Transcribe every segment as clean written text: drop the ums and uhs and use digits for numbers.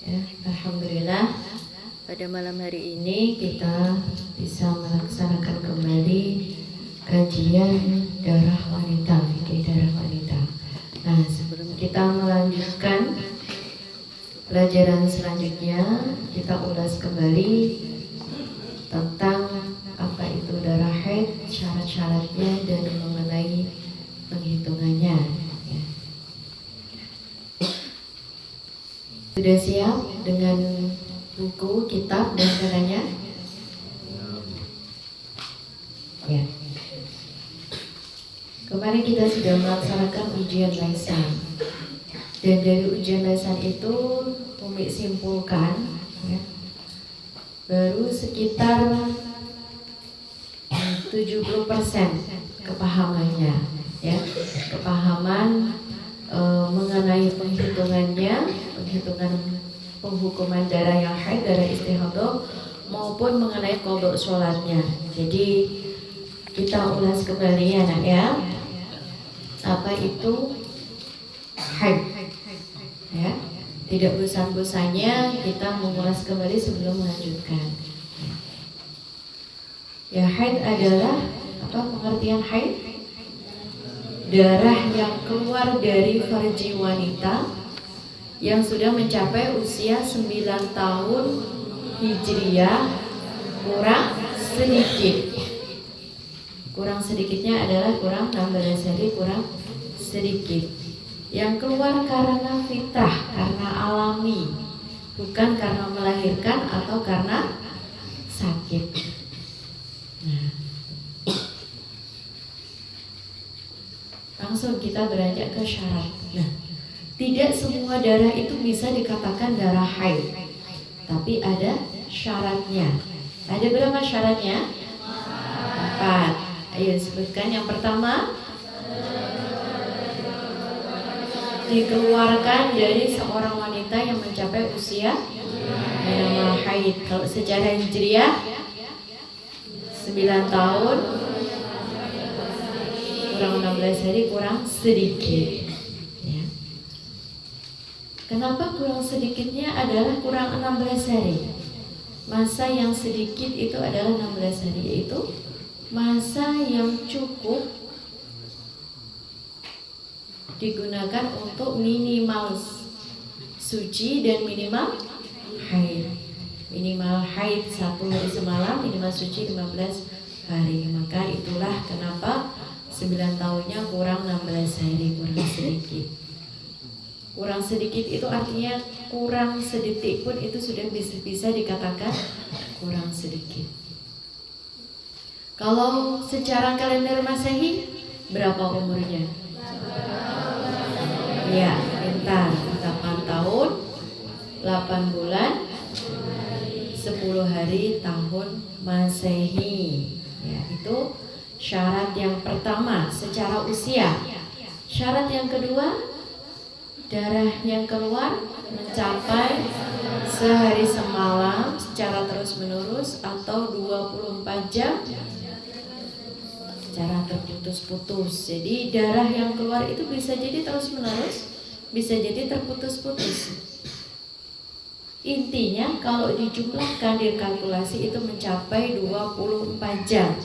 Ya, alhamdulillah pada malam hari ini kita bisa melaksanakan kembali kajian darah wanita, fikih darah wanita. Nah, sebelum kita melanjutkan pelajaran selanjutnya, kita ulas kembali tentang apa itu darah haid, syarat-syaratnya dan mengenai penghitungannya. Ya. Sudah siap dengan buku, kitab, dan caranya? Ya. Kemarin kita sudah melaksanakan ujian lisan. Dan dari ujian lisan itu Umi simpulkan ya, baru sekitar 70% kepahamannya ya, kepahaman mengenai penghitungan penghukuman darah yang haid, darah istihadah maupun mengenai qada sholatnya. Jadi kita ulas kembali ya nak ya, apa itu haid ya. Tidak bosan-bosannya kita mengulas kembali sebelum melanjutkan. Ya, haid adalah apa pengertian haid? Darah yang keluar dari farji wanita yang sudah mencapai usia 9 tahun hijriyah kurang sedikit. Kurang sedikitnya adalah kurang 16 hari, kurang sedikit. Yang keluar karena fitrah, karena alami, bukan karena melahirkan atau karena sakit. Nah, langsung kita beranjak ke syarat. Nah, tidak semua darah itu bisa dikatakan darah haid, tapi ada syaratnya. Ada berapa syaratnya? 4. Ayo sebutkan. Yang pertama, dikeluarkan dari seorang wanita yang mencapai usia minimal haid. Kalau secara hijriah 9 tahun kurang 16 hari, kurang sedikit ya. Kenapa kurang sedikitnya adalah kurang 16 hari? Masa yang sedikit itu adalah 16 hari, yaitu masa yang cukup digunakan untuk minimal suci dan minimal haid. Minimal haid 1 hari semalam, minimal suci 15 hari. Maka itulah kenapa 9 tahunnya kurang 16 hari, kurang sedikit. Kurang sedikit itu artinya kurang sedetik pun itu sudah bisa dikatakan kurang sedikit. Kalau secara kalender Masehi berapa umurnya? Ya, pintar. 8 tahun 8 bulan 10 hari tahun Masehi. Ya, itu syarat yang pertama secara usia. Syarat yang kedua, darah yang keluar mencapai sehari semalam secara terus menerus atau 24 jam secara terputus-putus. Jadi darah yang keluar itu bisa jadi terus menerus, bisa jadi terputus-putus. Intinya kalau dijumlahkan, dikalkulasi itu mencapai 24 jam.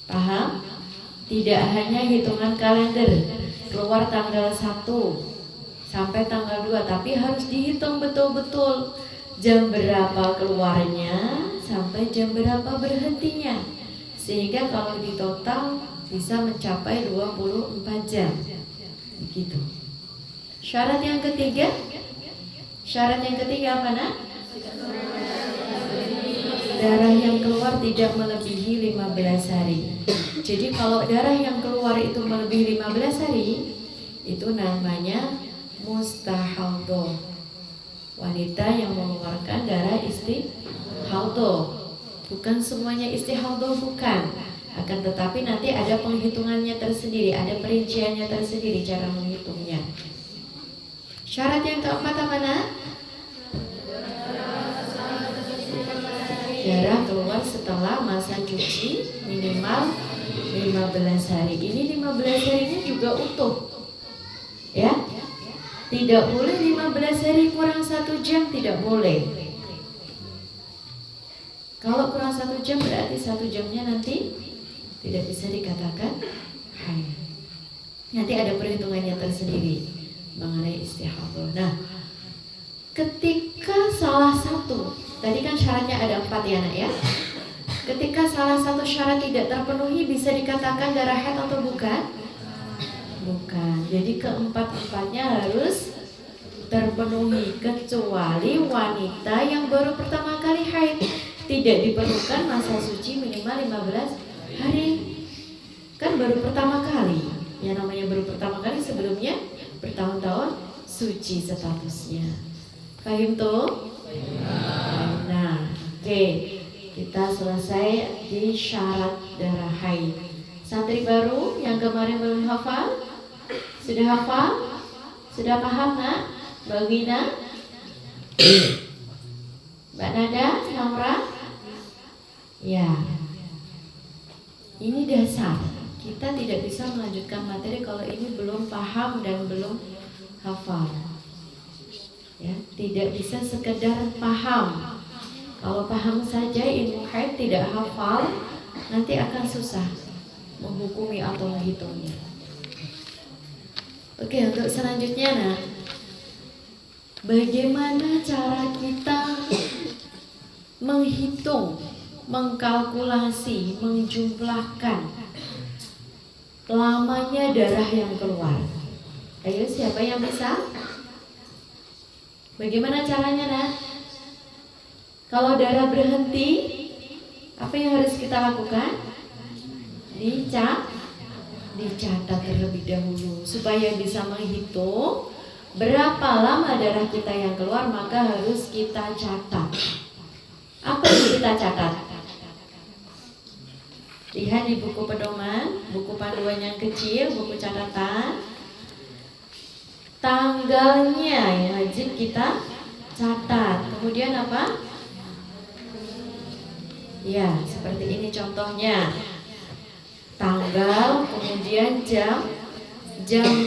Paham? Tidak hanya hitungan kalender keluar tanggal 1 sampai tanggal 2, tapi harus dihitung betul-betul jam berapa keluarnya sampai jam berapa berhentinya. Sehingga kalau di total bisa mencapai 24 jam. Begitu. Syarat yang ketiga apa nak? Darah yang keluar tidak melebihi 15 hari. Jadi kalau darah yang keluar itu melebihi 15 hari, itu namanya mustahadhah. Wanita yang mengeluarkan darah istihadah. Bukan semuanya istihadah, bukan. Akan tetapi nanti ada penghitungannya tersendiri, ada perinciannya tersendiri cara menghitungnya. Syarat yang keempat apa nak? Darah keluar setelah masa cuci minimal 15 hari. Ini 15 harinya juga utuh. Ya. Tidak boleh 15 hari kurang 1 jam tidak boleh. Kalau kurang 1 jam berarti 1 jamnya nanti tidak bisa dikatakan haid. Nanti ada perhitungannya tersendiri mengenai istihadah. Nah, ketika salah satu, tadi kan syaratnya ada 4 ya nak ya. Ketika salah satu syarat tidak terpenuhi, bisa dikatakan darah haid atau bukan? Bukan. Jadi keempat-empatnya harus terpenuhi, kecuali wanita yang baru pertama kali haid. Tidak diperlukan masa suci minimal 15 hari. Kan baru pertama kali. Yang namanya baru pertama kali, sebelumnya bertahun-tahun suci statusnya. Paham tuh? Nah, oke. Kita selesai di syarat darah haid. Santri baru yang kemarin belum hafal, sudah hafal? Sudah paham nak? Mbak Wina? Mbak Nada? Naura? Ya. Ini dasar. Kita tidak bisa melanjutkan materi kalau ini belum paham dan belum hafal. Ya, tidak bisa sekedar paham. Kalau paham saja ilmu haid tidak hafal, nanti akan susah menghukumi atau menghitungnya. Oke, untuk selanjutnya nah, bagaimana cara kita menghitung, mengkalkulasi, menjumlahkan lamanya darah yang keluar? Ayo, siapa yang bisa? Bagaimana caranya nah? Kalau darah berhenti, apa yang harus kita lakukan? Dicatat terlebih dahulu supaya bisa menghitung berapa lama darah kita yang keluar, maka harus kita catat. Apa yang kita catat? Lihat di buku pedoman, buku panduan yang kecil, buku catatan. Tanggalnya yang wajib kita catat. Kemudian apa? Ya, seperti ini contohnya. Tanggal, kemudian jam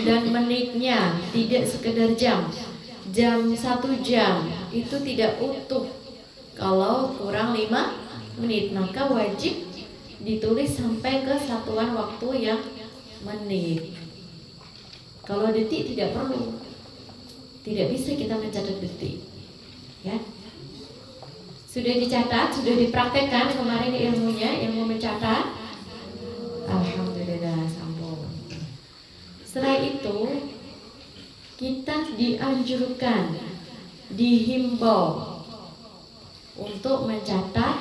dan menitnya, tidak sekedar jam. Jam 1 jam itu tidak utuh. Kalau kurang 5 menit, maka wajib ditulis sampai ke satuan waktu yang menit. Kalau detik tidak perlu. Tidak bisa kita mencatat detik. Ya. Sudah dicatat, sudah dipraktekkan kemarin ilmunya, ilmu mencatat. Alhamdulillah, sambung. Setelah itu kita dianjurkan, dihimbau untuk mencatat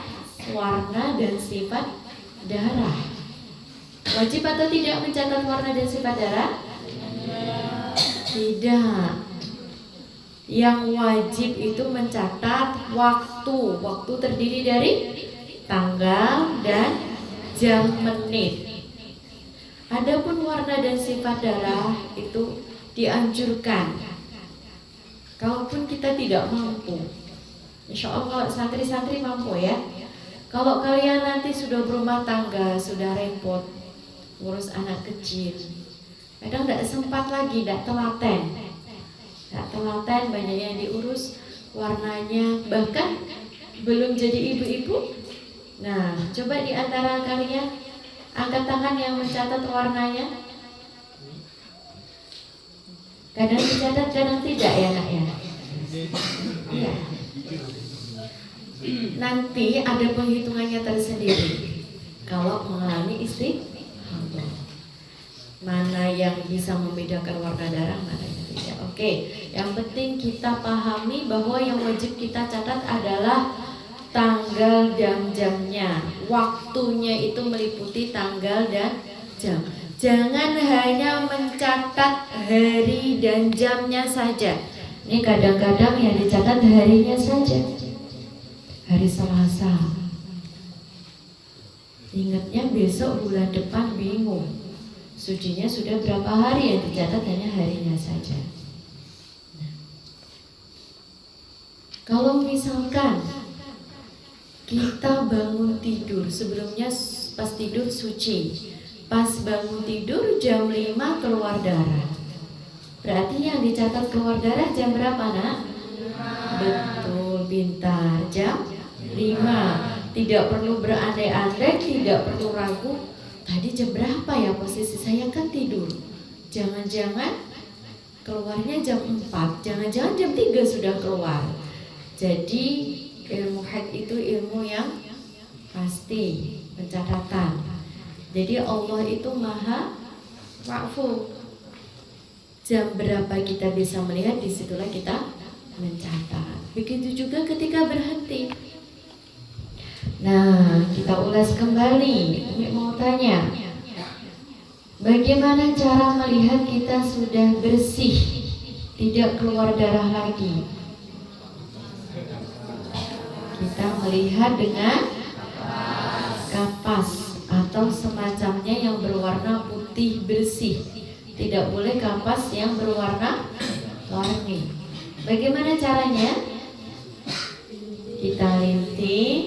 warna dan sifat darah. Wajib atau tidak mencatat warna dan sifat darah? Tidak. Yang wajib itu mencatat waktu. Waktu terdiri dari tanggal dan jam, menit. Adapun warna dan sifat darah itu dianjurkan. Kalaupun kita tidak mampu, insya Allah kalau santri-santri mampu ya. Kalau kalian nanti sudah berumah tangga, sudah repot ngurus anak kecil, kadang tidak sempat lagi, tidak telaten. Tak telaten, banyak yang diurus, warnanya bahkan belum jadi ibu-ibu. Nah, coba di antara kalian angkat tangan yang mencatat warnanya. Kadang dicatat, kadang tidak ya nak ya. Ya. Nanti ada penghitungannya tersendiri kalau mengalami istihadah. Mana yang bisa membedakan warna darah, mana yang tidak. Oke, yang penting kita pahami bahwa yang wajib kita catat adalah tanggal dan jamnya. Waktunya itu meliputi tanggal dan jam. Jangan hanya mencatat hari dan jamnya saja. Ini kadang-kadang yang dicatat harinya saja. Hari Selasa. Ingatnya besok bulan depan bingung. Sucinya sudah berapa hari, yang dicatat hanya harinya saja. Nah, kalau misalkan kita bangun tidur, sebelumnya pas tidur suci, pas bangun tidur jam 5 keluar darah, Berarti yang dicatat keluar darah jam berapa, nak? Betul, pintar. Jam 5. Tidak perlu berandai-andai, tidak perlu ragu. Tadi jam berapa ya posisi saya, kan tidur. Jangan-jangan keluarnya jam 4, jangan-jangan jam 3 sudah keluar. Jadi ilmu haid itu ilmu yang pasti, pencatatan. Jadi Allah itu maha wa'fu. Jam berapa kita bisa melihat, disitulah kita mencatat. Begitu juga ketika berhenti. Nah, kita ulas kembali. Ini mau tanya, bagaimana cara melihat kita sudah bersih, tidak keluar darah lagi? Kita melihat dengan kapas atau semacamnya yang berwarna putih bersih. Tidak boleh kapas yang berwarna warni. Bagaimana caranya? Kita linting,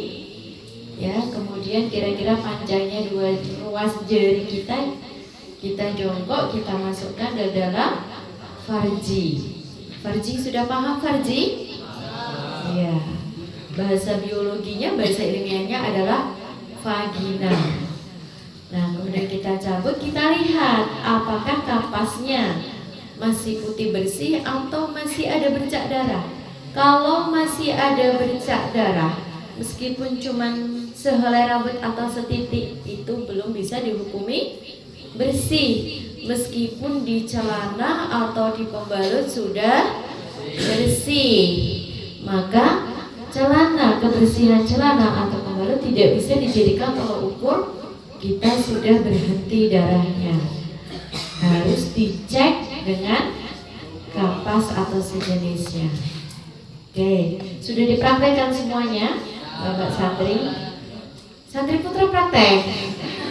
ya, kemudian kira-kira panjangnya 2 ruas jari kita jongkok, kita masukkan ke dalam farji. Farji sudah paham farji? Ya. Bahasa biologinya, bahasa ilmiahnya adalah vagina. Nah, kemudian kita cabut, kita lihat apakah kapasnya masih putih bersih atau masih ada bercak darah. Kalau masih ada bercak darah, meskipun cuma sehelai rambut atau setitik, itu belum bisa dihukumi bersih. Meskipun di celana atau di pembalut sudah bersih, maka celana, kebersihan celana atau pembalut tidak bisa dijadikan tolak ukur kita sudah berhenti darahnya. Harus dicek dengan kapas atau sejenisnya. Oke, sudah dipraktekkan semuanya, Bapak santri? Santri putra praktek?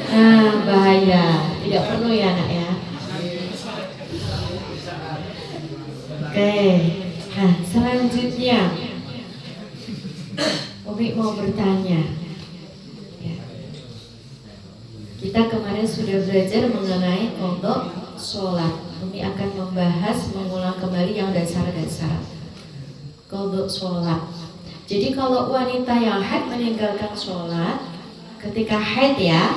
Nah, bahaya, tidak perlu ya, nak ya. Oke, nah selanjutnya Umi mau bertanya. Ya. Kita kemarin sudah belajar mengenai qadha sholat. Umi akan mengulang kembali yang dasar-dasar qadha sholat. Jadi kalau wanita yang haid meninggalkan sholat, ketika haid ya,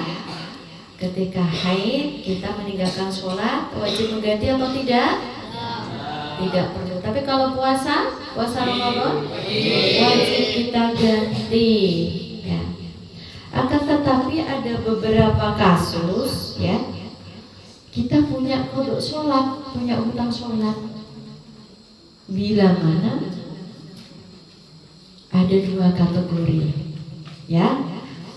ketika haid kita meninggalkan sholat, wajib mengganti atau tidak? Tidak perlu. Tapi kalau puasa Ramadan wajib kita ganti. Ya. Akan tetapi ada beberapa kasus ya, kita punya qadha sholat, punya hutang sholat. Bila mana ada 2 kategori, ya.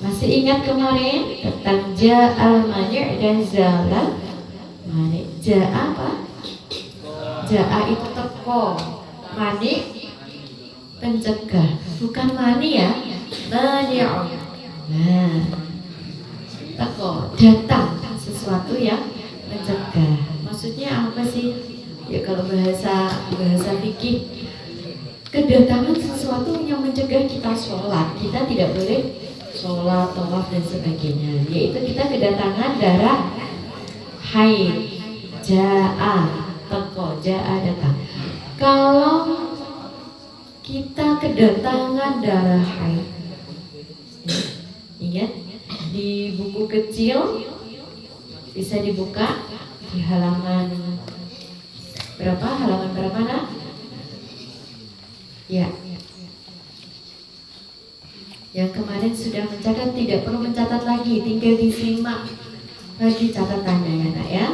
Masih ingat kemarin tentang ja'al mani' dan zalal mani'. Ja'a apa? Ja'a itu teko, mani pencegah, bukan mani ya, mani'un. Nah, teko, datang sesuatu yang mencegah. Maksudnya apa sih? Ya kalau bahasa fikih, kedatangan sesuatu yang mencegah kita sholat. Kita tidak boleh sholat, tawaf dan sebagainya. Yaitu kita kedatangan darah haid, ja'a, teko, ja'a datang. Kalau kita kedatangan darah haid, ingat di buku kecil bisa dibuka di halaman berapa? Halaman berapa, nak? Ya. Yang kemarin sudah mencatat tidak perlu mencatat lagi, tinggal disimak lagi catatannya ya, nak ya.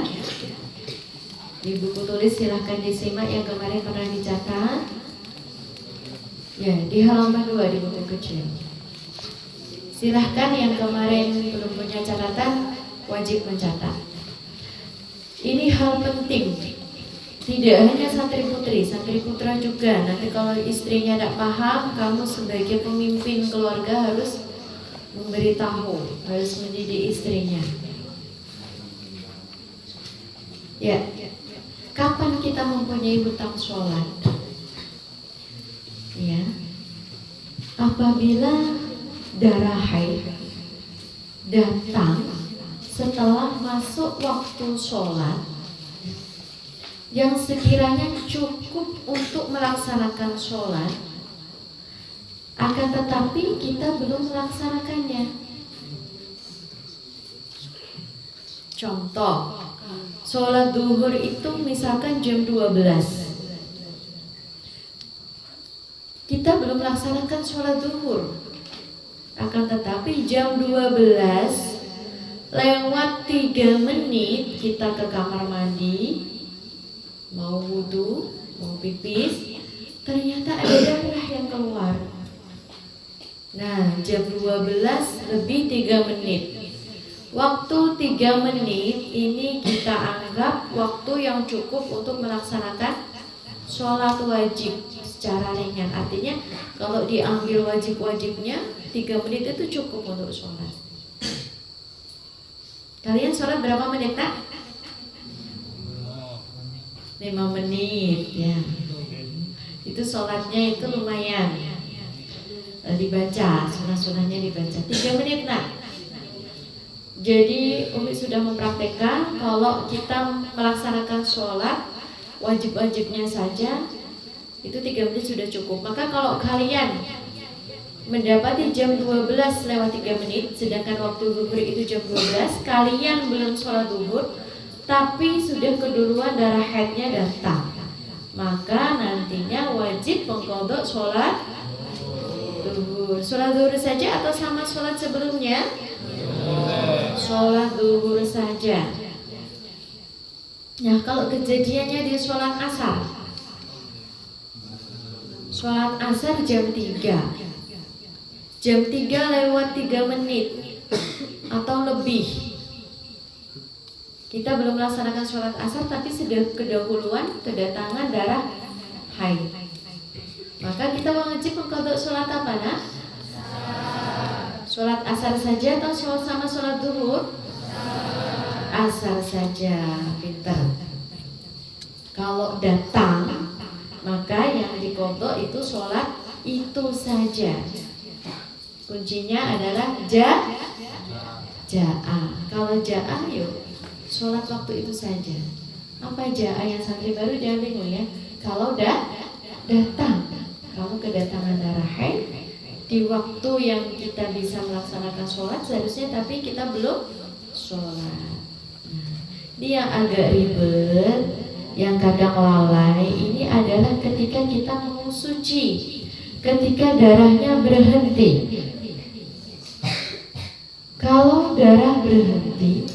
Di buku tulis silahkan disimak yang kemarin pernah dicatat. Ya, di halaman 2 di buku kecil. Silahkan yang kemarin belum punya catatan, wajib mencatat. Ini hal penting. Tidak hanya santri putra juga. Nanti kalau istrinya tidak paham, kamu sebagai pemimpin keluarga harus memberitahu, harus mendidik istrinya. Ya, kapan kita mempunyai hutang sholat? Ya, apabila darah haid datang setelah masuk waktu sholat, yang sekiranya cukup untuk melaksanakan sholat, akan tetapi kita belum melaksanakannya. Contoh, sholat duhur itu misalkan jam 12. Kita belum melaksanakan sholat duhur, akan tetapi jam 12 lewat 3 menit kita ke kamar mandi, mau wudhu, mau pipis, ternyata ada darah yang keluar. Nah, jam 12 lebih 3 menit. Waktu 3 menit ini kita anggap waktu yang cukup untuk melaksanakan sholat wajib secara ringan. Artinya kalau diambil wajib-wajibnya 3 menit itu cukup untuk sholat. Kalian sholat berapa menit, Nak? 5 menit ya. Itu sholatnya itu lumayan dibaca, sunah-sunahnya dibaca 3 menit, Nak. Jadi Umi sudah mempraktekkan kalau kita melaksanakan sholat wajib-wajibnya saja itu 3 menit sudah cukup. Maka kalau kalian mendapati jam 12 lewat 3 menit, sedangkan waktu zuhur itu jam 12, kalian belum sholat zuhur tapi sudah keduluan darah haidnya datang, maka nantinya wajib mengqadha sholat zuhur. Sholat zuhur saja atau sama sholat sebelumnya? Sholat zuhur saja. Nah, kalau kejadiannya di sholat asar, sholat asar jam 3, jam 3 lewat 3 menit atau lebih, kita belum melaksanakan sholat asar tapi sudah kedahuluan kedatangan darah haid, maka kita wajib mengqadha sholat apa, Nak? Sholat asar saja atau sholat sama sholat zuhur? Asar saja, pinter. Kalau datang, maka yang diqadha itu sholat itu saja. Kuncinya adalah ja'a. Kalau ja'a, yuk sholat waktu itu saja. Apa ja'a? Yang santri baru jangan bingung ya. Kalau datang, kalau kedatangan darah haid di waktu yang kita bisa melaksanakan sholat seharusnya, tapi kita belum sholat. Ini yang agak ribet, yang kadang lalai, ini adalah ketika kita mau suci, ketika darahnya berhenti. Kalau darah berhenti,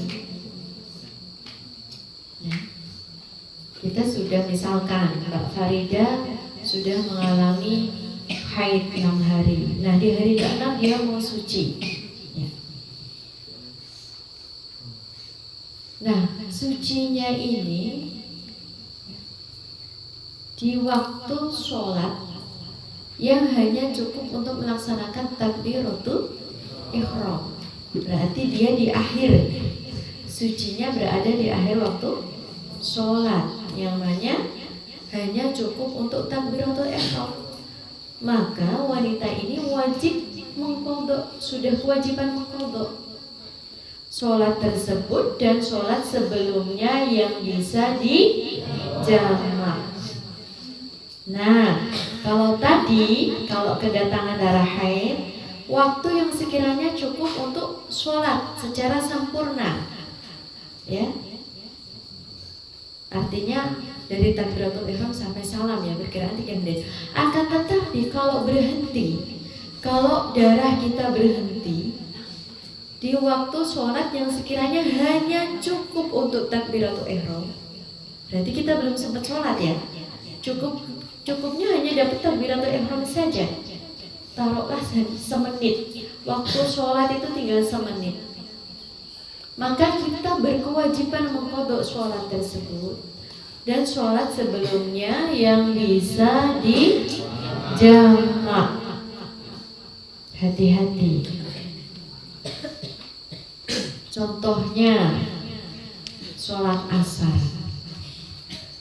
kita sudah misalkan Mbak Farida sudah mengalami haid 6 hari. Nah, di hari ke-6 dia mau suci ya. Nah, sucinya ini di waktu sholat yang hanya cukup untuk melaksanakan takbiratul ihram. Berarti dia di akhir, sucinya berada di akhir waktu sholat, yang mana hanya cukup untuk takbiratul ihram. Maka wanita ini wajib mengqadha, sudah kewajiban mengqadha sholat tersebut dan sholat sebelumnya yang bisa dijamak. Nah, kalau kedatangan darah haid, waktu yang sekiranya cukup untuk sholat secara sempurna, ya. Artinya dari takbiratul ihram sampai salam ya, berkiraan 3 menit. Akan tetapi kalau darah kita berhenti di waktu sholat yang sekiranya hanya cukup untuk takbiratul ihram, berarti kita belum sempat sholat ya. Cukupnya hanya dapat takbiratul ihram saja. Taruhlah semenit, waktu sholat itu tinggal semenit. Maka kita berkewajiban mengqadha sholat tersebut dan sholat sebelumnya yang bisa dijamak. Hati-hati. Contohnya sholat asar.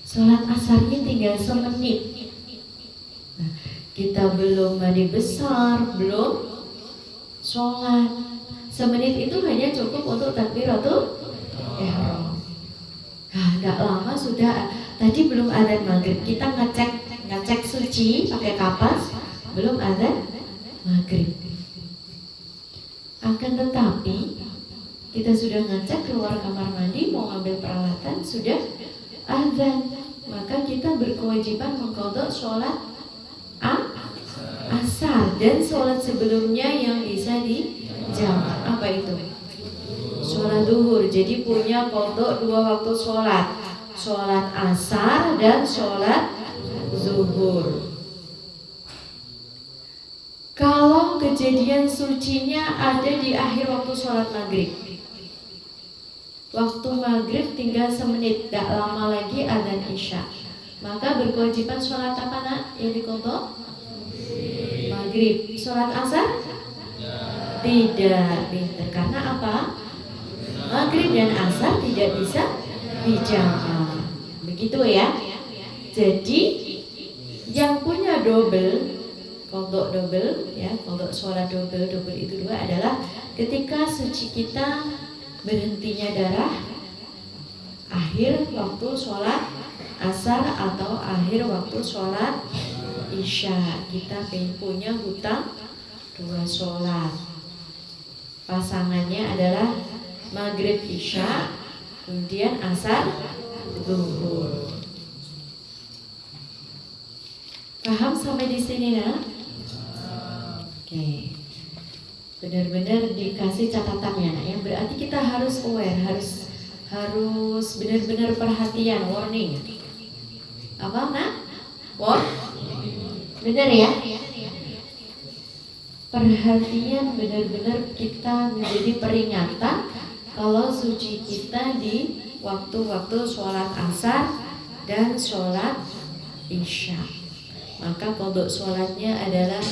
Sholat asarnya tinggal semenit. Nah, kita belum mandi besar, belum sholat. Semenit itu hanya cukup untuk takbiratul ihram. Nah, gak lama sudah Tadi belum adzan maghrib, kita ngecek suci pakai kapas, belum adzan maghrib. Akan tetapi kita sudah ngecek keluar kamar mandi, mau ngambil peralatan, sudah adzan, maka kita berkewajiban mengqadha sholat asar dan sholat sebelumnya yang bisa dijamak. Apa itu? Sholat duhur. Jadi punya qadha 2 waktu sholat, sholat asar dan sholat zuhur. Kalau kejadian sucinya ada di akhir waktu sholat maghrib, waktu maghrib tinggal semenit, gak lama lagi adzan isya, maka berkewajiban sholat apa nak yang diqadha? Maghrib. Sholat asar? Tidak, pinter. Karena apa? Maghrib dan asar tidak bisa dijamak. Begitu ya. Jadi yang punya double, qadha double ya, qadha sholat double itu 2 adalah ketika suci kita berhentinya darah akhir waktu sholat asar atau akhir waktu sholat isya. Kita punya hutang 2 sholat. Pasangannya adalah maghrib isya, kemudian asar zuhur. Paham sampai di sini ya? Oke. Benar-benar dikasih catatannya ya. Berarti kita harus aware, harus benar-benar perhatian, warning. Apa nak? Benar ya? Perhatian benar-benar kita menjadi peringatan kalau suci kita di waktu-waktu sholat asar dan sholat isya. Maka qadha sholatnya adalah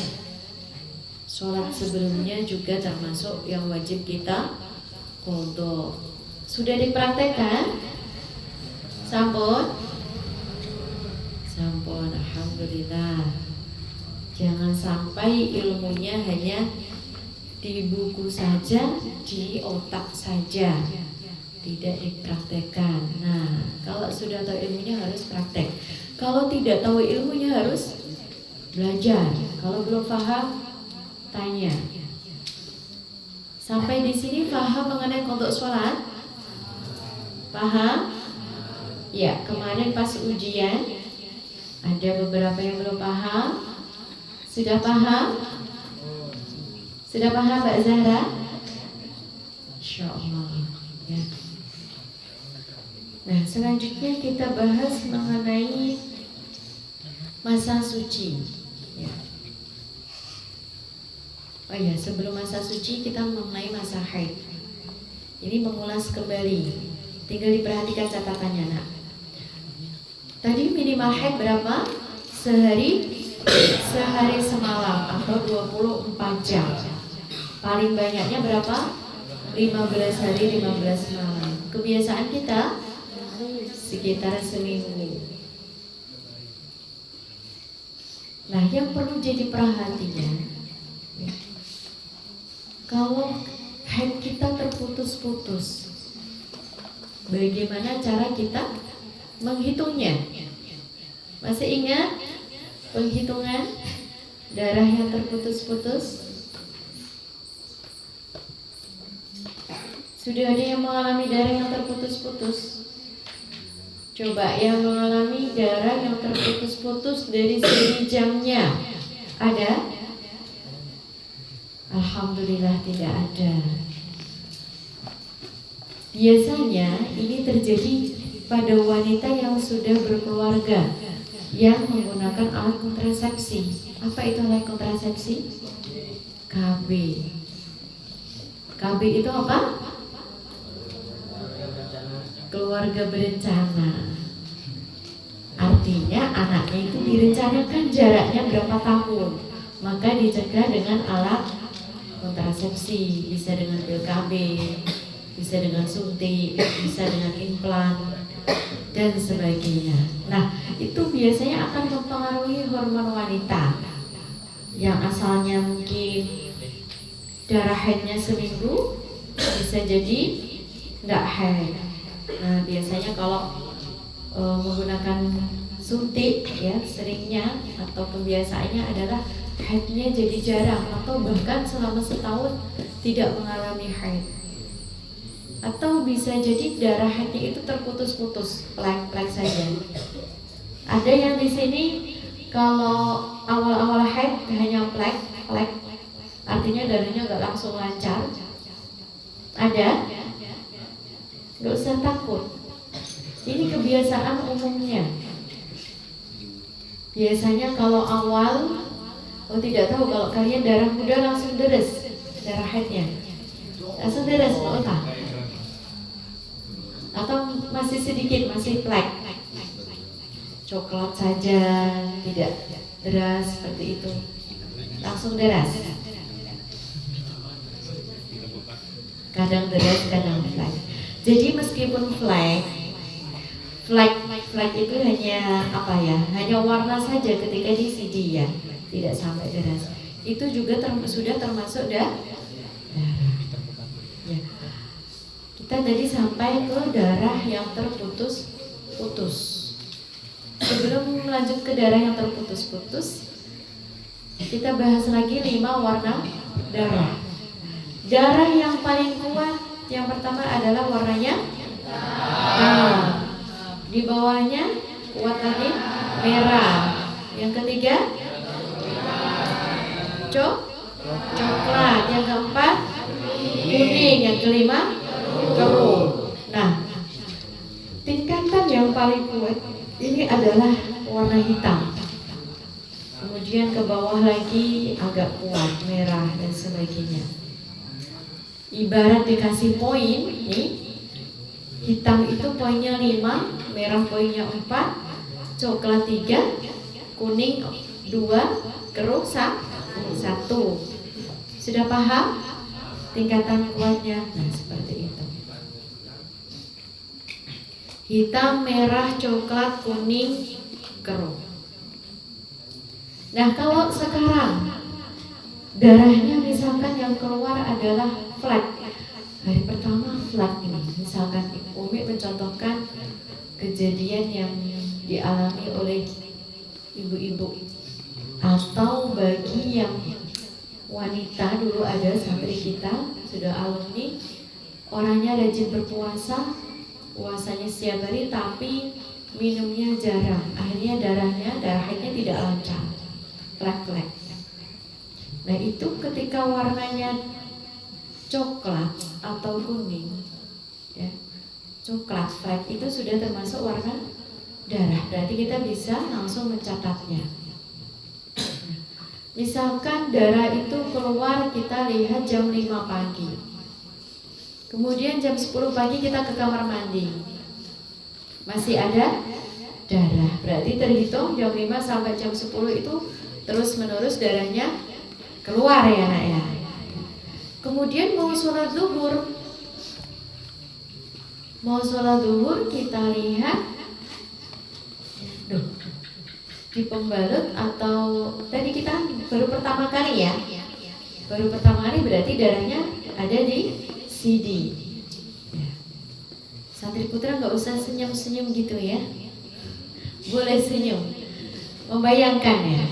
sholat sebelumnya juga termasuk yang wajib kita qadha. Sudah dipraktekkan? Sampun? Sampun, alhamdulillah. Jangan sampai ilmunya hanya di buku saja, di otak saja, tidak dipraktekkan. Nah, kalau sudah tahu ilmunya harus praktek. Kalau tidak tahu ilmunya harus belajar. Kalau belum paham, tanya. Sampai di sini paham mengenai qadha sholat? Paham? Ya, kemarin pas ujian ada beberapa yang belum paham. Sudah paham? Sudah paham Mbak Zahra? Insyaallah ya. Nah, selanjutnya kita bahas mengenai masa suci ya. Oh ya, sebelum masa suci kita mengenai masa haid. Ini mengulas kembali. Tinggal diperhatikan catatannya nak. Tadi minimal haid berapa? Sehari semalam atau 24 jam. Paling banyaknya berapa? 15 hari 15 malam. Kebiasaan kita sekitar seminggu. Nah, yang perlu jadi perhatian, kalau haid kita terputus-putus, bagaimana cara kita menghitungnya? Masih ingat penghitungan darah yang terputus-putus? Sudah ada yang mengalami darah yang terputus-putus? Coba yang mengalami darah yang terputus-putus dari segi jamnya ada? Alhamdulillah tidak ada. Biasanya ini terjadi pada wanita yang sudah berkeluarga, yang menggunakan alat kontrasepsi. Apa itu alat kontrasepsi? KB. KB itu apa? Keluarga berencana. Artinya anaknya itu direncanakan jaraknya berapa tahun, maka dicegah dengan alat kontrasepsi. Bisa dengan pil KB, bisa dengan suntik, bisa dengan implan, dan sebagainya. Nah, itu biasanya akan mempengaruhi hormon wanita yang asalnya mungkin darah haidnya seminggu, bisa jadi nggak haid. Nah, biasanya kalau menggunakan suntik ya, seringnya atau kebiasaannya adalah haidnya jadi jarang atau bahkan selama setahun tidak mengalami haid. Atau bisa jadi darah haidnya itu terputus-putus, plek-plek saja. Ada yang di sini kalau awal-awal haid hanya plek, artinya darahnya nggak langsung lancar. Ada? Nggak usah takut. Ini kebiasaan umumnya. Biasanya kalau awal, tidak tahu kalau kalian darah muda langsung deres, darah haidnya langsung deres, entah. Atau masih sedikit, masih plek, coklat saja, tidak deras seperti itu, langsung deras. Kadang deras, kadang plek. Jadi meskipun flek itu hanya apa ya? Hanya warna saja ketika di CD ya, tidak sampai deras. Itu juga sudah termasuk darah. Ya. Kita tadi sampai ke darah yang terputus-putus. Sebelum lanjut ke darah yang terputus-putus, kita bahas lagi 5 warna darah. Darah yang paling kuat yang pertama adalah warnanya hitam. Di bawahnya kuat lagi merah. Yang ketiga coklat. Yang keempat kuning. Yang kelima keruh. Nah, tingkatan yang paling kuat ini adalah warna hitam. Kemudian ke bawah lagi agak kuat merah dan sebagainya. Ibarat dikasih poin nih, hitam itu poinnya 5, merah poinnya 4, coklat 3, kuning 2, keruh 1. Sudah paham tingkatan kuatnya? Nah, seperti itu. Hitam, merah, coklat, kuning, keruh. Nah, kalau sekarang darahnya misalkan yang keluar adalah flat. Hari pertama flat ini, misalkan Umi mencontohkan kejadian yang dialami oleh ibu-ibu atau bagi yang wanita. Dulu ada santri kita sudah alumni, orangnya rajin berpuasa, puasanya setiap hari tapi minumnya jarang, akhirnya darah haidnya tidak lancar, flek. Nah itu ketika warnanya coklat atau kuning ya, coklat flek itu sudah termasuk warna darah, berarti kita bisa langsung mencatatnya. Misalkan darah itu keluar, kita lihat jam 5 pagi, kemudian jam 10 pagi kita ke kamar mandi, masih ada darah, berarti terhitung jam 5 sampai jam 10 itu terus menerus darahnya keluar ya nak ya. Kemudian mau sholat zuhur kita lihat di pembalut, atau tadi kita baru pertama kali ya, berarti darahnya ada di CD ya. Santri putra nggak usah senyum-senyum gitu ya, boleh senyum membayangkan ya,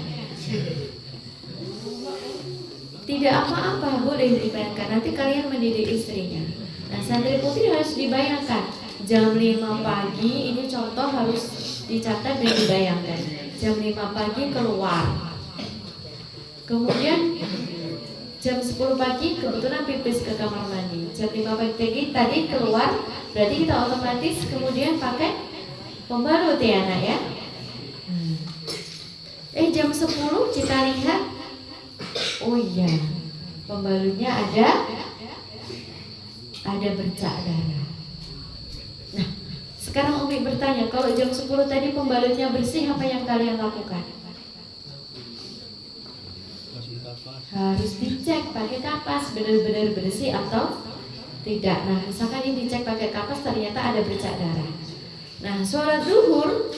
tidak apa-apa, boleh dibayangkan. Nanti kalian mendidik istrinya. Nah, santri putri harus dibayangkan jam 5 pagi, ini contoh harus dicatat dan dibayangkan. Jam 5 pagi keluar, kemudian jam 10 pagi kebetulan pipis ke kamar mandi. Jam 5 pagi tadi keluar, berarti kita otomatis kemudian pakai pembalut ya anak ya. Jam 10 kita lihat, oh iya, pembalutnya ada bercak darah. Nah, sekarang Umi bertanya, kalau jam 10 tadi pembalutnya bersih, apa yang kalian lakukan? Harus dicek pakai kapas, benar-benar bersih atau tidak. Nah, misalkan ini dicek pakai kapas, ternyata ada bercak darah. Nah, sholat zuhur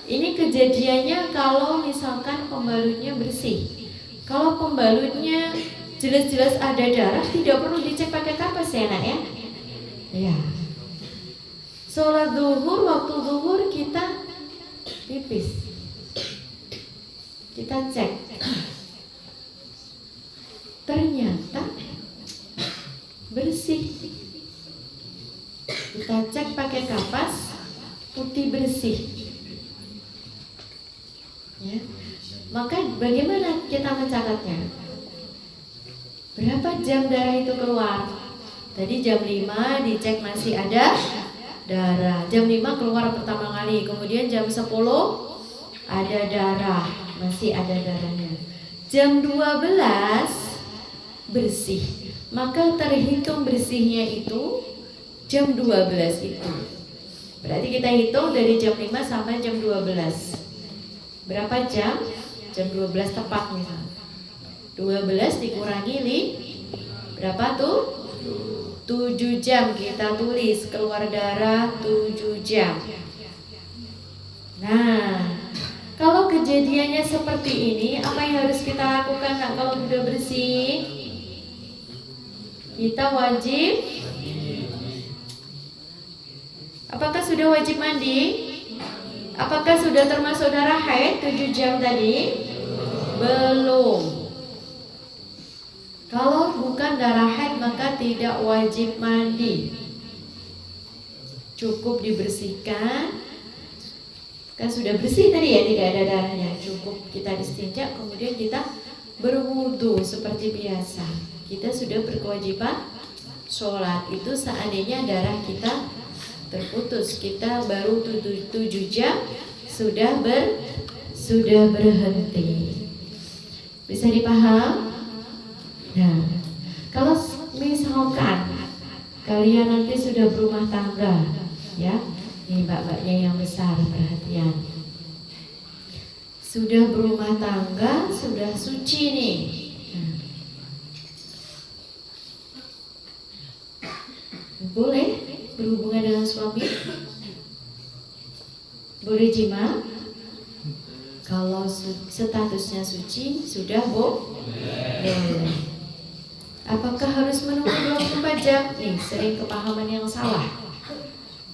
ini kejadiannya kalau misalkan pembalutnya bersih. Kalau pembalutnya jelas-jelas ada darah, tidak perlu dicek pakai kapas ya nak ya. Ya. Sholat zuhur, waktu zuhur kita pipis, kita cek, ternyata bersih. Kita cek pakai kapas, putih bersih. Ya. Maka bagaimana kita mencatatnya? Berapa jam darah itu keluar? Tadi jam 5 dicek masih ada darah. Jam 5 keluar pertama kali. Kemudian jam 10 ada darah, masih ada darahnya. Jam 12 bersih. Maka terhitung bersihnya itu jam 12 itu. Berarti kita hitung dari jam 5 sampai jam 12. Berapa jam? Jam 12 tepat misalnya. 12 dikurangi berapa tuh? 7 jam kita tulis, keluar darah 7 jam. Nah, kalau kejadiannya seperti ini, apa yang harus kita lakukan kalau sudah bersih? Kita wajib. Apakah sudah wajib mandi? Apakah sudah termasuk darah haid 7 jam tadi? Belum. Kalau bukan darah haid maka tidak wajib mandi. Cukup dibersihkan. Kan sudah bersih tadi ya, tidak ada darahnya. Cukup kita istinja, kemudian kita berwudu seperti biasa. Kita sudah berkewajiban sholat. Itu seandainya darah kita terputus, kita baru 7 jam sudah berhenti. Bisa dipaham? Nah, kalau misalkan kalian nanti sudah berumah tangga, ya, nih mbak-mbaknya yang besar, perhatian. Sudah berumah tangga, sudah suci nih. Boleh berhubungan dengan suami? Boleh jima? Kalau statusnya suci, sudah boleh. Apakah harus menunggu 24 jam? Nih, sering kepahaman yang salah.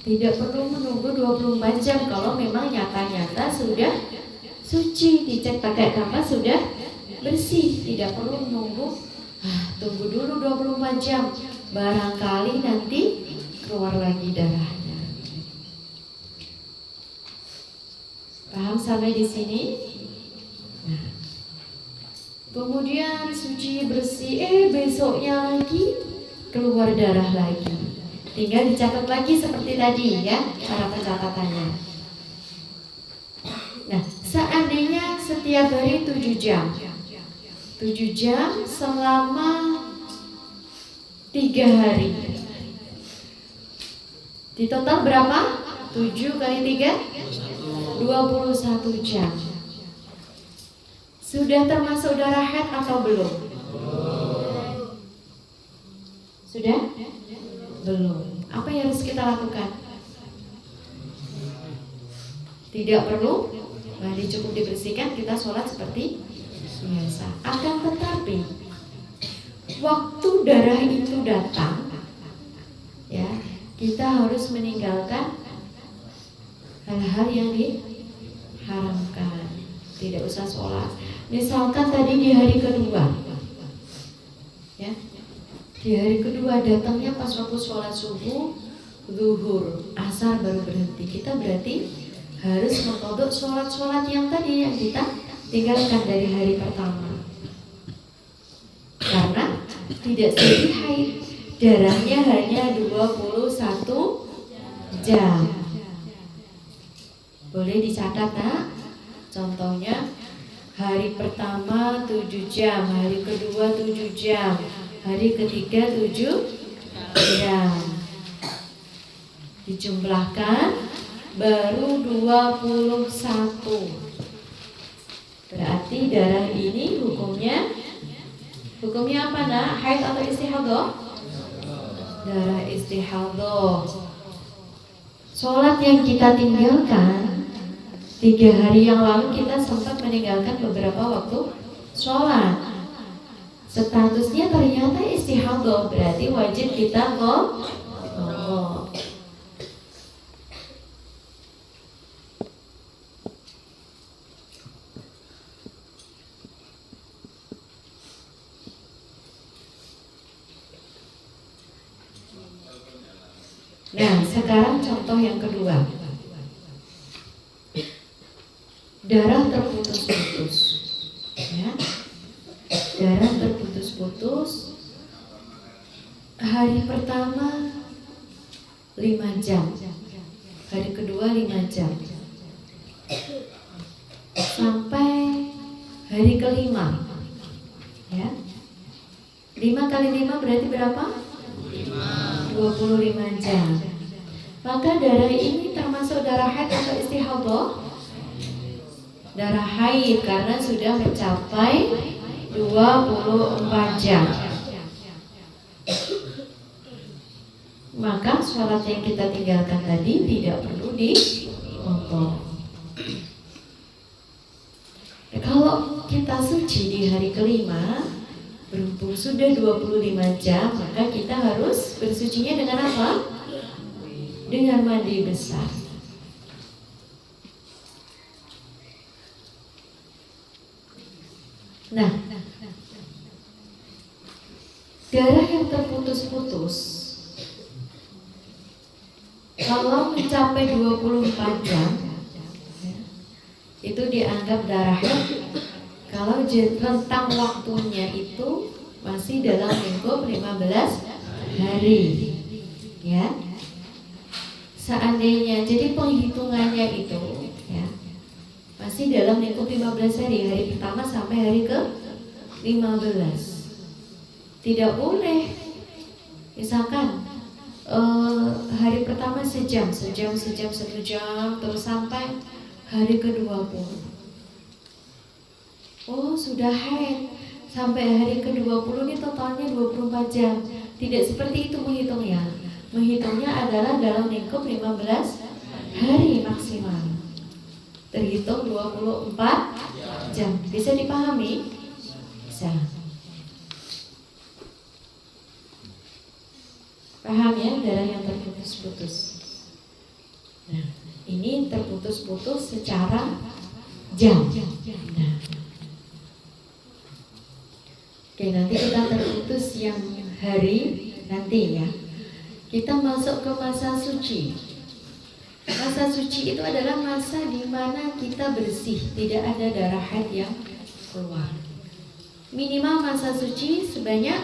Tidak perlu menunggu 24 jam kalau memang nyata-nyata sudah suci, dicek pakai kapas sudah bersih. Tidak perlu menunggu, tunggu dulu 24 jam. Barangkali nanti keluar lagi darahnya. Paham sampai di sini? Nah, kemudian suci bersih, besoknya lagi keluar darah lagi. Tinggal dicatat lagi seperti tadi ya, cara pencatatannya. Nah, seandainya setiap hari 7 jam 7 jam selama 3 hari. Di total berapa? 7 kali 3? 21 jam. Sudah termasuk darah haid atau belum? Sudah? Belum. Apa yang harus kita lakukan? Tidak perlu mandi, cukup dibersihkan, kita sholat seperti biasa. Akan tetapi waktu darah itu datang, ya, kita harus meninggalkan hal-hal yang diharamkan. Tidak usah sholat. Misalkan tadi di hari kedua, ya, di hari kedua datangnya pas waktu sholat subuh, zuhur, asar baru berhenti. Kita berarti harus mengkodok sholat-sholat yang tadi yang kita tinggalkan dari hari pertama. Karena tidak seperti haid, darahnya hanya 21 jam. Boleh dicatat, nak? Contohnya hari pertama 7 jam, hari kedua 7 jam, hari ketiga 7 jam. Dijumlahkan baru 21. Berarti darah ini hukumnya apa, nak? Haid atau istihadah? Darah istihadah. Sholat yang kita tinggalkan 3 hari yang lalu, kita sempat meninggalkan beberapa waktu sholat. Statusnya ternyata istihadah, berarti wajib kita qadha. Nah, sekarang contoh yang kedua. Darah terputus-putus. Ya. Darah terputus-putus. Hari pertama 5 jam. Hari kedua 5 jam. Sampai hari kelima. Ya. 5 kali 5 berarti berapa? 25 jam. Maka darah ini termasuk darah haid atau istihadah? Darah haid karena sudah mencapai 24 jam. Maka sholat yang kita tinggalkan tadi tidak perlu dipotong. Kalau kita suci di hari kelima, berhubung sudah 25 jam, maka kita harus bersucinya dengan apa? Dengan mandi besar. Nah, darah yang terputus-putus kalau mencapai 24 jam itu dianggap darah haid. Kalau rentang waktunya itu masih dalam lingkup 15 hari. Ya. Seandainya jadi penghitungannya itu ya masih dalam lingkup 15 hari, hari pertama sampai hari ke 15. Tidak boleh misalkan hari pertama sejam, 1 jam, terus sampai hari ke-20. Oh, sudah haid. Sampai hari ke-20 ini totalnya 24 jam. Tidak seperti itu menghitungnya. Menghitungnya adalah dalam lingkup 15 hari maksimal. Terhitung 24 jam. Bisa dipahami? Bisa. Paham ya darah yang terputus-putus? Nah, ini terputus-putus secara jam. Nah. Oke, nanti kita terputus yang hari nanti ya. Kita masuk ke masa suci. Masa suci itu adalah masa di mana kita bersih, tidak ada darah haid yang keluar. Minimal masa suci sebanyak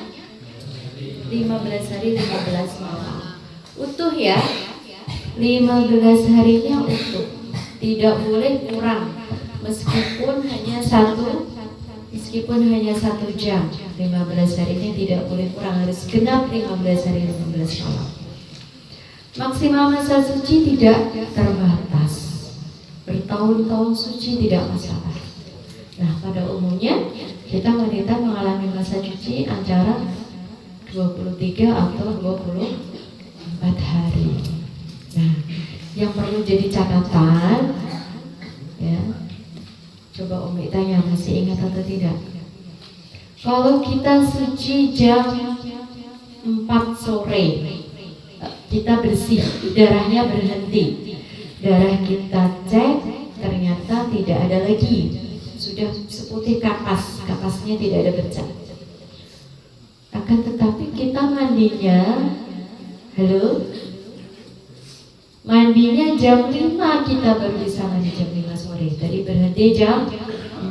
15 hari 15 malam. Utuh ya. 15 harinya utuh. Tidak boleh kurang. Meskipun hanya 1 jam. 15 harinya tidak boleh kurang, harus genap 15 hari 15 malam. Maksimal masa suci tidak terbatas. Bertahun-tahun suci tidak masalah. Nah, pada umumnya kita wanita mengalami masa suci antara 23 atau 24 hari. Nah, yang perlu jadi catatan ya. Coba Umi tanya, masih ingat atau tidak? Kalau kita suci jam 4 sore, kita bersih, darahnya berhenti. Darah kita cek, ternyata tidak ada lagi. Sudah seputih kapas, kapasnya tidak ada bercak. Akan tetapi kita mandinya, mandinya jam 5, kita baru bisa mandi jam 5 sore. Tadi berhenti jam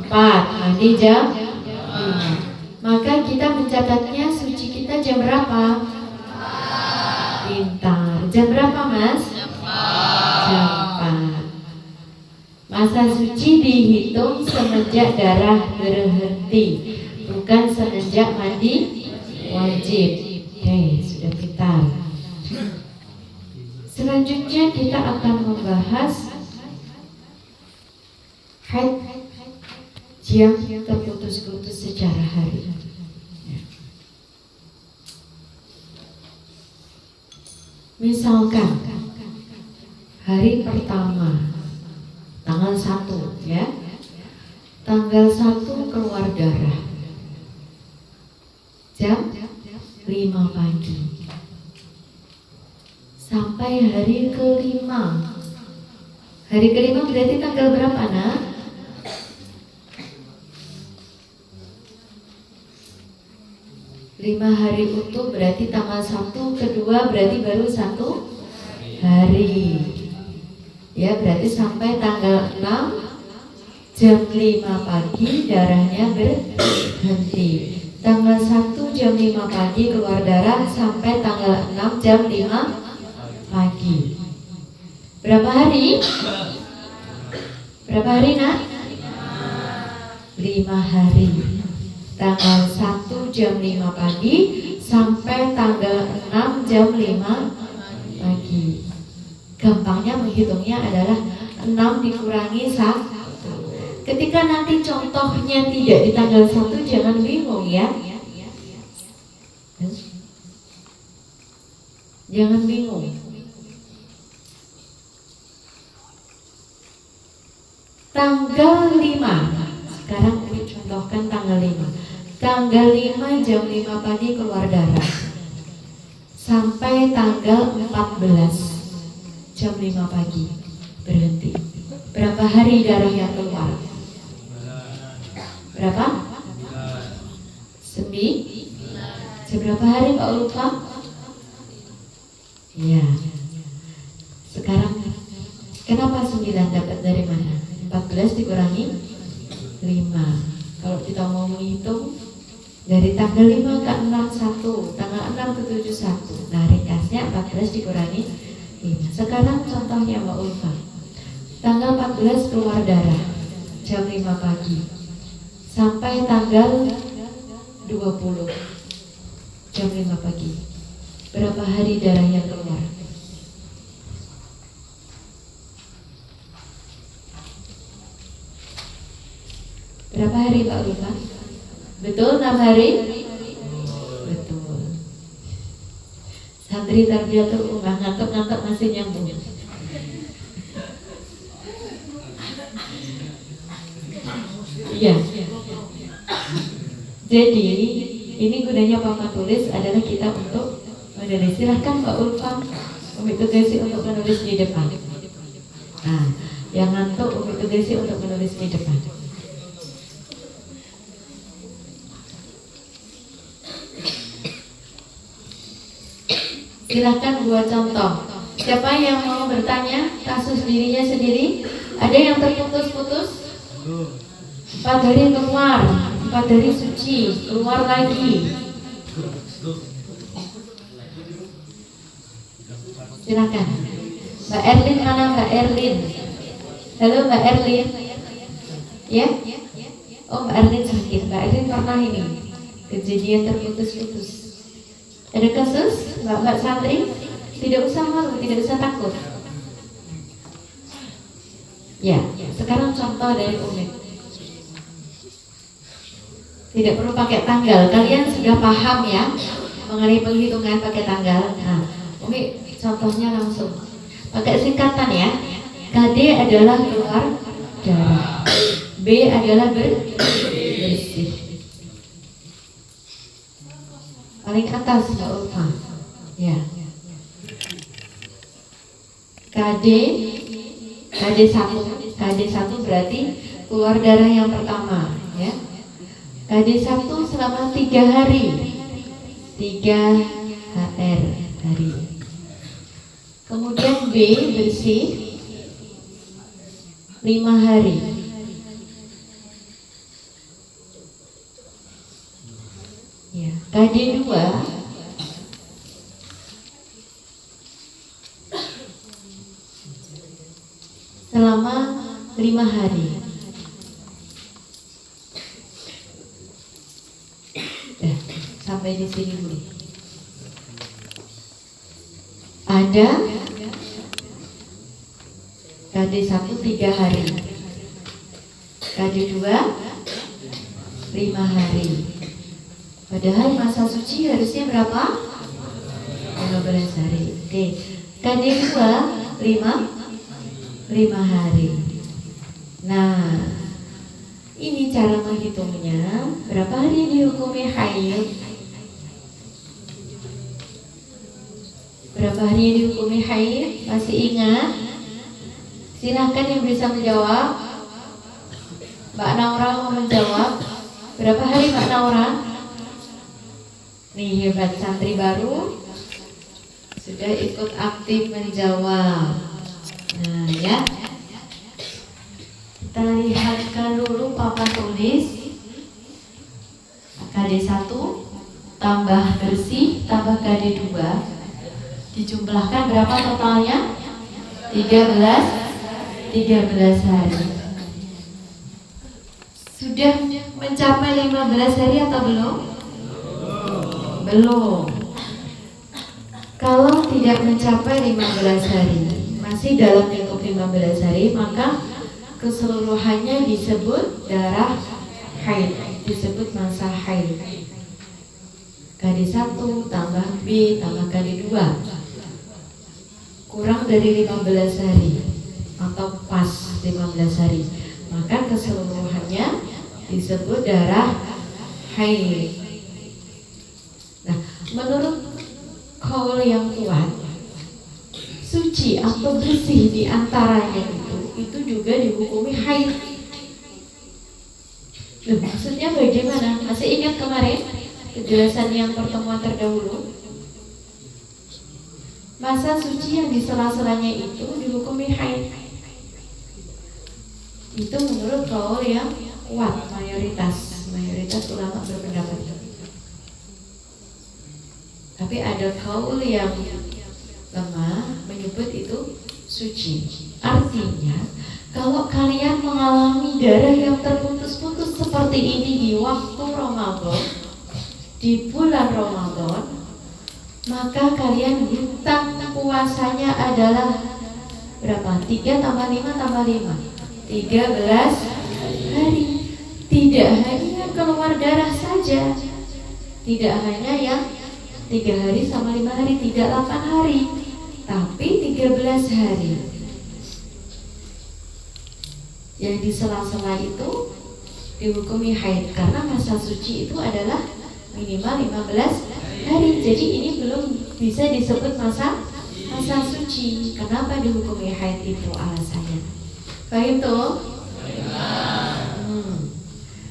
4, mandi jam 5. Maka kita mencatatnya suci kita jam berapa? Pintar. Jam berapa, Mas? Jam 4. Masa suci dihitung semenjak darah berhenti, bukan semenjak mandi wajib. Oke, sudah pintar. Selanjutnya kita akan membahas haid yang terputus-putus secara hari. Misalkan hari pertama tanggal 1 ya. Tanggal 1 keluar darah jam 5 pagi sampai hari kelima. Hari kelima berarti tanggal berapa, Nak? 5 hari utuh berarti tanggal 1, kedua berarti baru 1 hari. Ya, berarti sampai tanggal 6 jam 5 pagi darahnya berhenti. Tanggal 1 jam 5 pagi keluar darah sampai tanggal 6 jam 5 pagi. Berapa hari? Berapa hari nak? 5 hari. Tanggal 1 jam 5 pagi sampai tanggal 6 jam 5 pagi. Gampangnya menghitungnya adalah 6 dikurangi 1. Ketika nanti contohnya tidak di tanggal 1, jangan bingung ya. Jangan bingung. Tanggal 5. Sekarang Umi contohkan tanggal 5. Tanggal 5 jam 5 pagi keluar darah. Sampai tanggal 14 jam 5 pagi berhenti. Berapa hari darah yang keluar? Berapa? 9. Seberapa hari Pak lupa? Iya. Sekarang kenapa 9 dapat dari mana? 14 dikurangi 5. Kalau kita mau menghitung dari tanggal 5 ke 6 1, tanggal 6 ke 7 1. Nah, ringkasnya 14 dikurangi 5. Sekarang contohnya Mbak Ulfa. Tanggal 14 keluar darah jam 5 pagi sampai tanggal 20 jam 5 pagi. Berapa hari darah yang keluar? Berapa hari Pak Lupa? Betul 6 hari? Betul. Santri Tarbiyatul Ummah ngantuk-ngantuk masih nyambung. Iya. Jadi ini gunanya papan tulis adalah kita untuk menulis. Silahkan Mbak Ulfa, Umi tugasi untuk menulis di depan. Nah, yang ngantuk Umi tugasi untuk menulis di depan. Silahkan buat contoh. Siapa yang mau bertanya kasus dirinya sendiri? Ada yang terputus-putus? 4 hari keluar, 4 hari suci, keluar lagi. Silakan. Mbak Erlin mana Mbak Erlin? Halo Mbak Erlin. Ya? Oh Mbak Erlin sakit. Mbak Erlin pernah ini kejadian terputus-putus. Ada kasus Mbak santri? Tidak usah malu, tidak usah takut. Ya, sekarang contoh dari Umi. Tidak perlu pakai tanggal. Kalian sudah paham ya mengenai penghitungan pakai tanggal. Nah, Umi contohnya langsung pakai singkatan ya. KD adalah keluar darah, B adalah bersih. Paling atas Mbak Ulfa. Ya. KD1 berarti keluar darah yang pertama ya. KD1 selama 3 hari 3 HR hari. Kemudian B bersih 5 hari. Ya, KD2 selama 5 hari. Sampai di sini dulu. Ada KD1 3 hari, KD2 5 hari. Padahal masa suci harusnya berapa? 15 hari. Oke. KD2 5 hari. Nah, ini cara menghitungnya. Berapa hari dihukumi haid? Berapa hari dihukumi haid? Masih ingat? Silahkan yang bisa menjawab. Mbak Naura mau menjawab. Berapa hari Mbak Naura? Nih hebat, santri baru Sudah ikut aktif menjawab. Nah ya, kita lihatkan dulu papan tulis. KD1 tambah bersih tambah KD2 dijumlahkan berapa totalnya? 13 hari. Sudah mencapai 15 hari atau belum? Belum. Kalau tidak mencapai 15 hari, masih dalam lingkup 15 hari, maka keseluruhannya disebut darah haid, disebut masa haid. KD1 tambah B tambah KD2 kurang dari 15 hari atau pas 15 hari, maka keseluruhannya disebut darah haid. Nah, menurut kaul yang kuat, suci atau bersih di antaranya itu juga dihukumi haid. Maksudnya bagaimana? Masih ingat kemarin penjelasan yang pertemuan terdahulu? Masa suci yang di sela-selanya itu dihukumi haid. Itu menurut kaul yang kuat, mayoritas ulama berpendapat. Tapi ada kaul yang lemah menyebut itu suci. Artinya, kalau kalian mengalami darah yang terputus-putus seperti ini di waktu Ramadan, di bulan Ramadan, maka kalian hutang puasanya adalah berapa? 3 tambah 5 tambah 5 13 hari. Tidak hanya keluar darah saja, tidak hanya yang 3 hari sama 5 hari, tidak 8 hari, tapi 13 hari. Yang di sela-sela itu dihukumi haid, karena masa suci itu adalah minimal 15 hari. Jadi ini belum bisa disebut masa suci. Kenapa dihukumi haid itu alasannya? Paham tuh?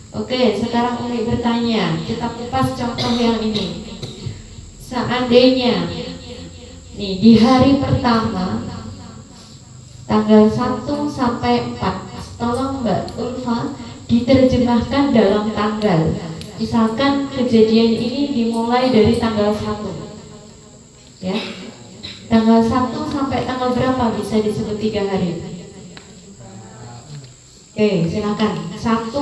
Oke, sekarang Umi bertanya. Kita kupas contoh yang ini. Seandainya nih di hari pertama tanggal 1 sampai 4, tolong Mbak Ulfa diterjemahkan dalam tanggal. Misalkan kejadian ini dimulai dari tanggal 1, ya. Tanggal 1 sampai tanggal berapa bisa disebut 3 hari? Oke, silakan. 1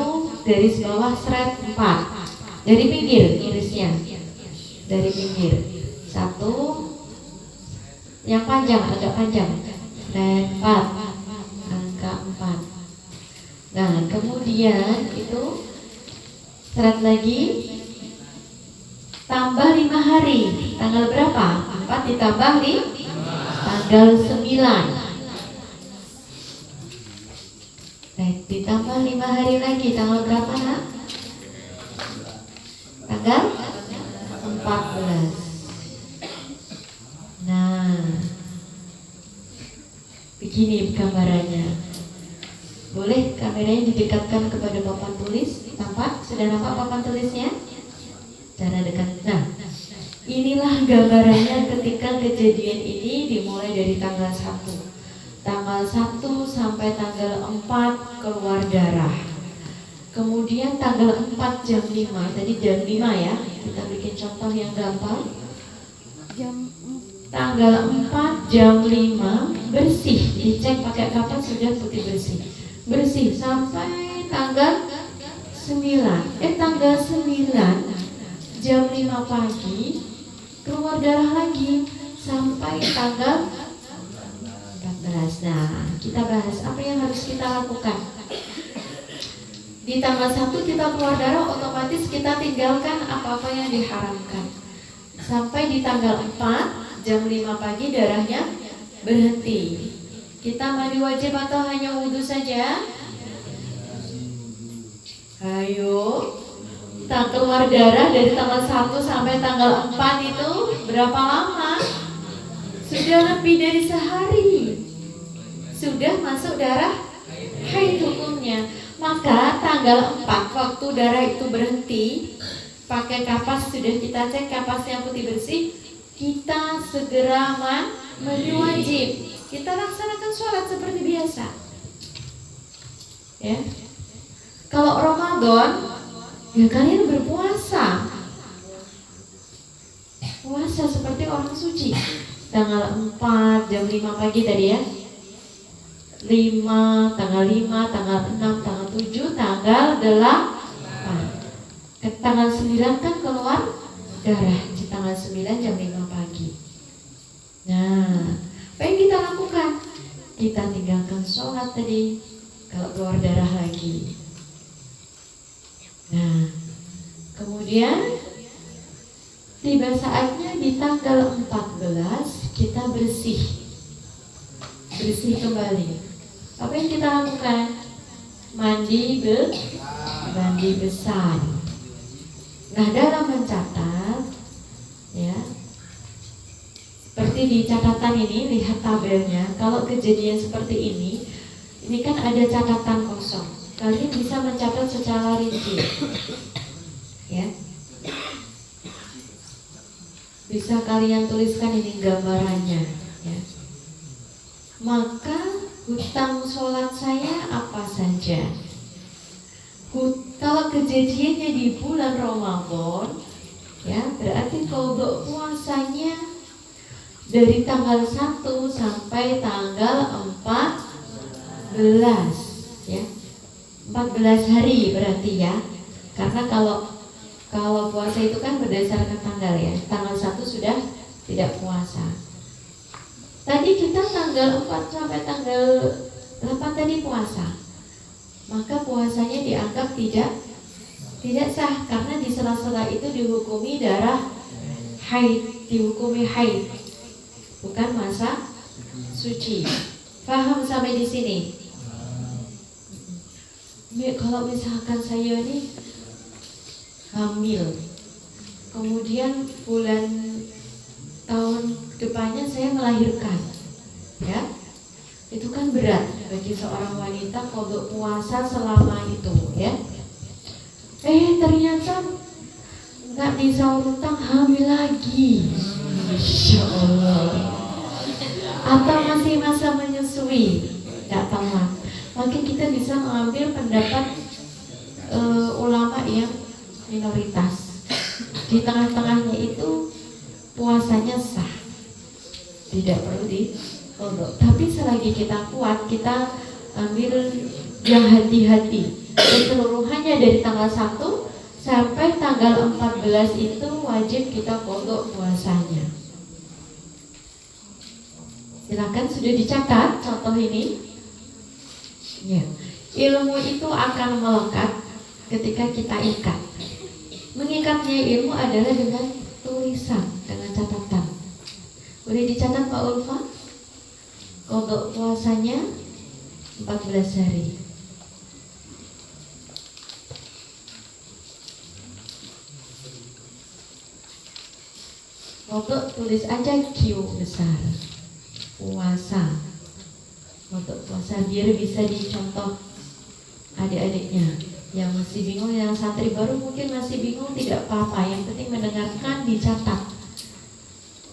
garis bawah seret 4. Dari pinggir tulisnya. Dari pinggir. 1 yang panjang, agak panjang. Dan 4. Angka 4. Nah, kemudian itu seret lagi tambah 5 hari. Tanggal berapa? 4 ditambah 5, tanggal 9. Baik, ditambah 5 hari lagi. Tanggal berapa, nak? Tanggal 14. Nah, begini gambarannya. Boleh kameranya didekatkan kepada papan tulis? Tampak? Sudah nampak papan tulisnya? Cara dekat. Nah, inilah gambarannya ketika kejadian ini dimulai dari tanggal 1. Tanggal 1 sampai tanggal 4 keluar darah. Kemudian tanggal 4 jam 5, tadi jam 5 ya. Kita bikin contoh yang gampang. Tanggal 4 jam 5 bersih, dicek pakai kapas sudah putih bersih. Bersih sampai tanggal 9. Tanggal 9 jam 5 pagi keluar darah lagi sampai tanggal 14. Nah, kita bahas apa yang harus kita lakukan. Di tanggal 1 kita keluar darah, otomatis kita tinggalkan apa-apa yang diharamkan. Sampai di tanggal 4 jam 5 pagi darahnya berhenti. Kita mandi wajib atau hanya wudhu saja? Ayo. Kita keluar darah dari tanggal 1 sampai tanggal 4 itu berapa lama? Sudah lebih dari sehari. Sudah masuk darah haid hukumnya. Maka tanggal 4 waktu darah itu berhenti, pakai kapas sudah kita cek kapasnya putih bersih, kita segera mandi wajib. Kita laksanakan sholat seperti biasa. Ya. Kalau Ramadan, ya kalian berpuasa. Puasa seperti orang suci. Tanggal 4 jam 5 pagi tadi ya. 5, tanggal 5, tanggal 6, tanggal 7, tanggal 8. Tanggal 9 kan keluar darah di tanggal 9 jam 5 pagi. Nah, apa yang kita lakukan? Kita tinggalkan sholat tadi kalau keluar darah lagi. Nah, kemudian tiba saatnya di tanggal 14 kita bersih kembali. Apa yang kita lakukan? Mandi besar. Nah, dalam mencatat, ya, seperti di catatan ini, lihat tabelnya. Kalau kejadian seperti ini kan ada catatan kosong. Kalian bisa mencatat secara rinci, ya. Bisa kalian tuliskan ini gambarannya, ya. Maka hutang sholat saya apa saja? Kalau kejadiannya di bulan Ramadan, ya berarti qadha puasanya dari tanggal 1 sampai tanggal 14, ya. 14 hari berarti ya. Karena kalau puasa itu kan berdasarkan tanggal ya. Tanggal 1 sudah tidak puasa. Tadi kita tanggal 4 sampai tanggal 8 tadi puasa. Maka puasanya dianggap tidak sah karena di sela-sela itu dihukumi darah haid, dihukumi haid, bukan masa suci. Paham sampai di sini? Kalau misalkan saya nih hamil, kemudian bulan tahun depannya saya melahirkan, ya. Itu kan berat bagi seorang wanita qadha puasa selama itu, ya. Ternyata nggak disaur hutang, hamil lagi. Masya Allah. Atau masih masa menyusui, nggak tahu. Maka kita bisa mengambil pendapat ulama yang minoritas. Di tengah-tengahnya itu puasanya sah, tidak perlu tapi selagi kita kuat, kita ambil yang hati-hati. Keseluruhannya dari tanggal 1 sampai tanggal 14 itu wajib kita qadha puasanya. Silakan, sudah dicatat contoh ini. Ya. Ilmu itu akan melekat ketika kita ikat. Mengikatnya ilmu adalah dengan tulisan, dengan catatan. Boleh dicatat Pak Ulfa? Qadha puasanya 14 hari. Qadha tulis aja Q besar. Puasa. Qadha puasa biar bisa dicontoh adik-adiknya yang masih bingung, yang santri baru mungkin masih bingung, tidak apa-apa. Yang penting mendengarkan, dicatat.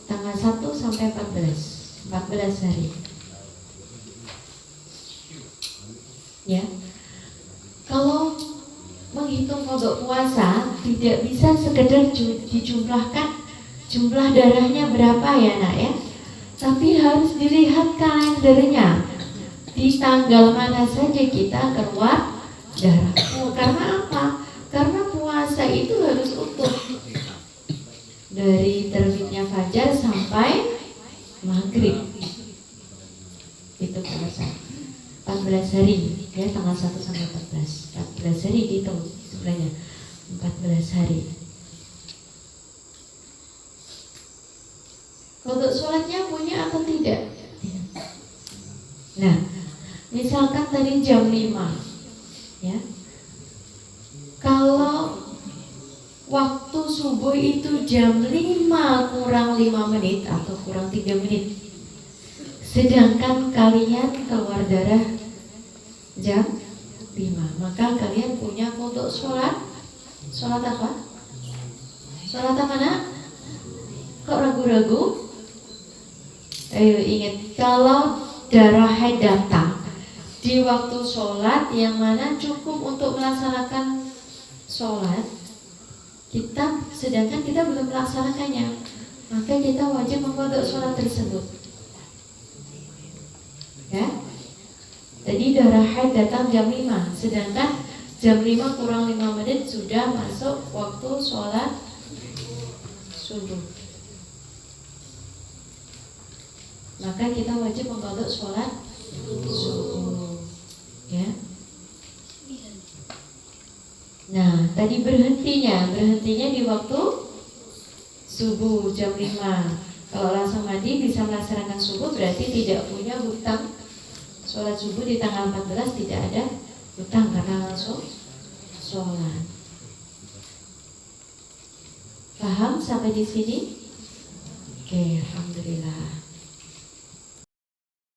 Tanggal 1 sampai 14 hari. Ya, kalau menghitung qadha puasa tidak bisa sekedar dijumlahkan jumlah darahnya berapa ya nak ya, tapi harus dilihat kalendernya di tanggal mana saja kita keluar darah. Karena apa? Karena puasa itu harus utuh dari terbitnya fajar sampai maghrib, itu puasa 14 hari ya, tanggal 1 sampai 14 hari dihitung sebenarnya 14 hari. Untuk sholatnya punya atau tidak? Nah, misalkan tadi jam 5 ya, kalau waktu subuh itu jam 5 kurang 5 menit atau kurang 3 menit, sedangkan kalian keluar darah jam 5, maka kalian punya qadha sholat apa? Sholat apa nak? Kok ragu-ragu? Ayo ingat, kalau darah haid datang di waktu sholat yang mana cukup untuk melaksanakan sholat, sedangkan kita belum melaksanakannya, maka kita wajib mengqadha sholat tersebut. Ya, jadi darah haid datang jam 5, sedangkan jam 5 kurang 5 menit sudah masuk waktu sholat subuh. Maka kita wajib mengqadha sholat subuh. Ya. Nah, tadi berhentinya di waktu subuh jam 5. Kalau langsung mandi bisa melaksanakan subuh, berarti tidak punya hutang. Sholat subuh di tanggal 14 tidak ada hutang karena langsung sholat. Paham sampai di sini? Oke, alhamdulillah.